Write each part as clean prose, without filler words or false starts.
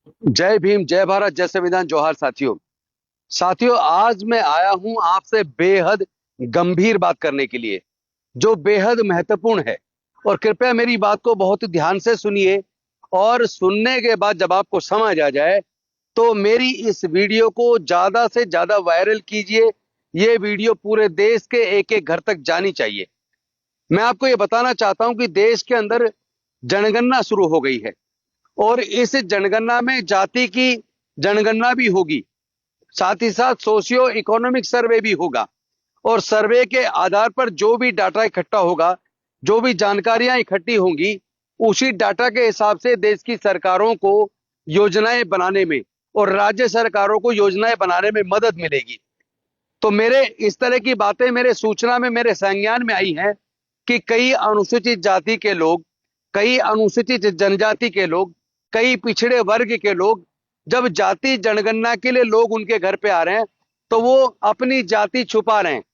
जय भीम, जय भारत, जय संविधान, जोहार साथियों। साथियों, आज मैं आया हूं आपसे बेहद गंभीर बात करने के लिए, जो बेहद महत्वपूर्ण है। और कृपया मेरी बात को बहुत ध्यान से सुनिए, और सुनने के बाद जब आपको समझ आ जाए तो मेरी इस वीडियो को ज्यादा से ज्यादा वायरल कीजिए। ये वीडियो पूरे देश के एक एक घर तक जानी चाहिए। मैं आपको ये बताना चाहता हूं कि देश के अंदर जनगणना शुरू हो गई है, और इस जनगणना में जाति की जनगणना भी होगी। साथ ही साथ सोशियो इकोनॉमिक सर्वे भी होगा, और सर्वे के आधार पर जो भी डाटा इकट्ठा होगा, जो भी जानकारियां इकट्ठी होंगी, उसी डाटा के हिसाब से देश की सरकारों को योजनाएं बनाने में और राज्य सरकारों को योजनाएं बनाने में मदद मिलेगी। तो मेरे इस तरह की बातें मेरे सूचना में, मेरे संज्ञान में आई हैं कि कई अनुसूचित जाति के लोग, कई अनुसूचित जनजाति के लोग, कई पिछड़े वर्ग के लोग, जब जाति जनगणना के लिए लोग उनके घर पे आ रहे हैं तो वो अपनी जाति छुपा रहे हैं।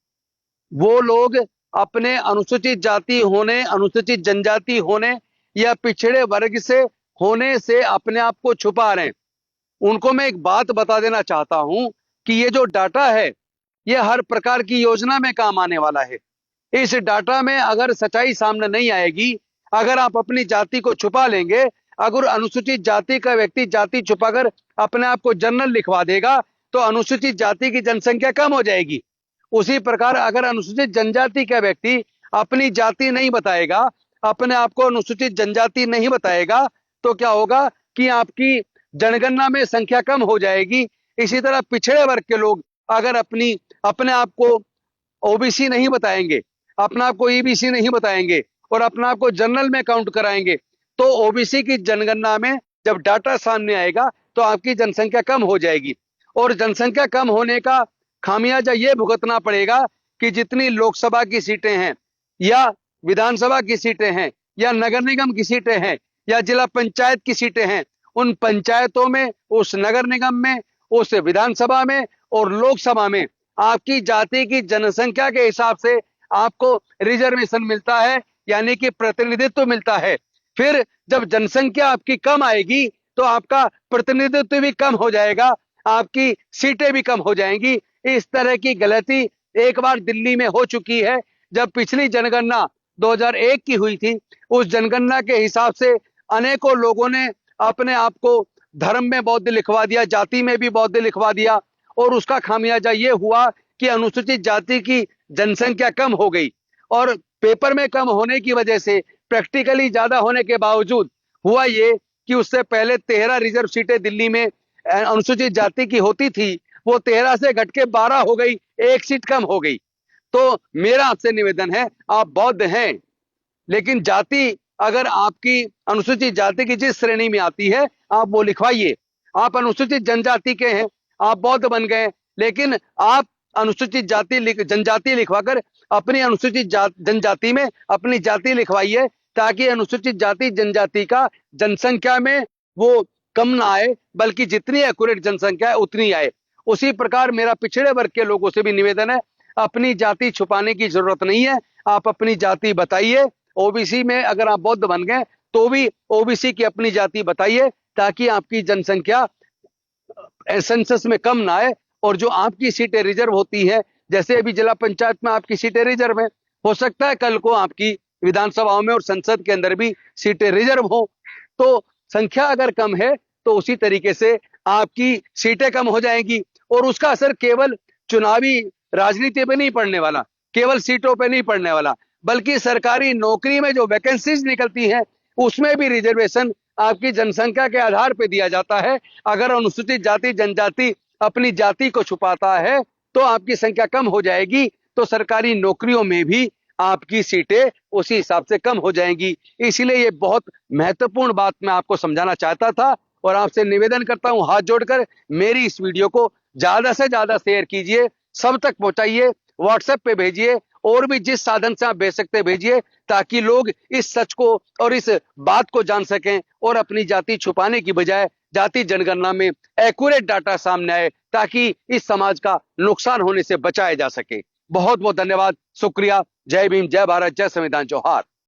वो लोग अपने अनुसूचित जाति होने, अनुसूचित जनजाति होने या पिछड़े वर्ग से होने से अपने आप को छुपा रहे हैं। उनको मैं एक बात बता देना चाहता हूं कि ये जो डाटा है, ये हर प्रकार की योजना में काम आने वाला है। इस डाटा में अगर सच्चाई सामने नहीं आएगी, अगर आप अपनी जाति को छुपा लेंगे, अगर अनुसूचित जाति का व्यक्ति जाति छुपाकर अपने आप को जनरल लिखवा देगा, तो अनुसूचित जाति की जनसंख्या कम हो जाएगी। उसी प्रकार अगर अनुसूचित जनजाति का व्यक्ति अपनी जाति नहीं बताएगा, अपने आप को अनुसूचित जनजाति नहीं बताएगा, तो क्या होगा कि आपकी जनगणना में संख्या कम हो जाएगी। इसी तरह पिछड़े वर्ग के लोग अगर अपने आप को ओबीसी नहीं बताएंगे, अपना आप को ईबीसी नहीं बताएंगे और अपना आप को जनरल में काउंट कराएंगे, तो ओबीसी की जनगणना में जब डाटा सामने आएगा तो आपकी जनसंख्या कम हो जाएगी। और जनसंख्या कम होने का खामियाजा ये भुगतना पड़ेगा कि जितनी लोकसभा की सीटें हैं, या विधानसभा की सीटें हैं, या नगर निगम की सीटें हैं, या जिला पंचायत की सीटें हैं, उन पंचायतों में, उस नगर निगम में, उस विधानसभा में और लोकसभा में आपकी जाति की जनसंख्या के हिसाब से आपको रिजर्वेशन मिलता है, यानी कि प्रतिनिधित्व मिलता है। फिर जब जनसंख्या आपकी कम आएगी तो आपका प्रतिनिधित्व भी कम हो जाएगा, आपकी सीटें भी कम हो जाएंगी। इस तरह की गलती एक बार दिल्ली में हो चुकी है। जब पिछली जनगणना 2001 की हुई थी, उस जनगणना के हिसाब से अनेकों लोगों ने अपने आप को धर्म में बौद्ध लिखवा दिया, जाति में भी बौद्ध लिखवा दिया, और उसका खामियाजा ये हुआ कि अनुसूचित जाति की जनसंख्या कम हो गई। और पेपर में कम होने की वजह से, प्रैक्टिकली ज्यादा होने के बावजूद हुआ ये कि उससे पहले 13 रिजर्व सीटें दिल्ली में अनुसूचित जाति की होती थी, वो 13 से घट के 12 हो गई, एक सीट कम हो गई। तो मेरा आपसे निवेदन है, आप बौद्ध हैं, लेकिन जाति अगर आपकी अनुसूचित जाति की जिस श्रेणी में आती है आप वो लिखवाइए। आप अनुसूचित जनजाति के हैं, आप बौद्ध बन गए, लेकिन आप अनुसूचित जाति जनजाति लिखवाकर अपनी अनुसूचित जनजाति में अपनी जाति लिखवाइए, ताकि अनुसूचित जाति जनजाति का जनसंख्या में वो कम ना आए, बल्कि जितनी एक्यूरेट जनसंख्या है उतनी आए। उसी प्रकार मेरा पिछड़े वर्ग के लोगों से भी निवेदन है, अपनी जाति छुपाने की जरूरत नहीं है, आप अपनी जाति बताइए। ओबीसी में अगर आप बौद्ध बन गए तो भी ओबीसी की अपनी जाति बताइए, ताकि आपकी जनसंख्या सेंसस में कम ना आए। और जो आपकी सीटें रिजर्व होती है, जैसे अभी जिला पंचायत में आपकी सीटें रिजर्व है, हो सकता है कल को आपकी विधानसभाओं में और संसद के अंदर भी सीटें रिजर्व हो। तो संख्या अगर कम है तो उसी तरीके से आपकी सीटें कम हो जाएंगी, और उसका असर केवल चुनावी राजनीति पे नहीं पड़ने वाला, केवल सीटों पे नहीं पड़ने वाला, बल्कि सरकारी नौकरी में जो वैकेंसीज निकलती हैं उसमें भी रिजर्वेशन आपकी जनसंख्या के आधार पर दिया जाता है। अगर अनुसूचित जाति जनजाति अपनी जाति को छुपाता है तो आपकी संख्या कम हो जाएगी, तो सरकारी नौकरियों में भी आपकी सीटें उसी हिसाब से कम हो जाएंगी। इसलिए ये बहुत महत्वपूर्ण बात मैं आपको समझाना चाहता था, और आपसे निवेदन करता हूं हाथ जोड़कर, मेरी इस वीडियो को ज्यादा से ज्यादा शेयर कीजिए, सब तक पहुंचाइए, व्हाट्सएप पे भेजिए, और भी जिस साधन से आप भेज सकते भेजिए, ताकि लोग इस सच को और इस बात को जान सकें, और अपनी जाति छुपाने की बजाय जाति जनगणना में एक्यूरेट डाटा सामने आए, ताकि इस समाज का नुकसान होने से बचाया जा सके। बहुत बहुत धन्यवाद, शुक्रिया। जय भीम, जय भारत, जय संविधान, जोहार।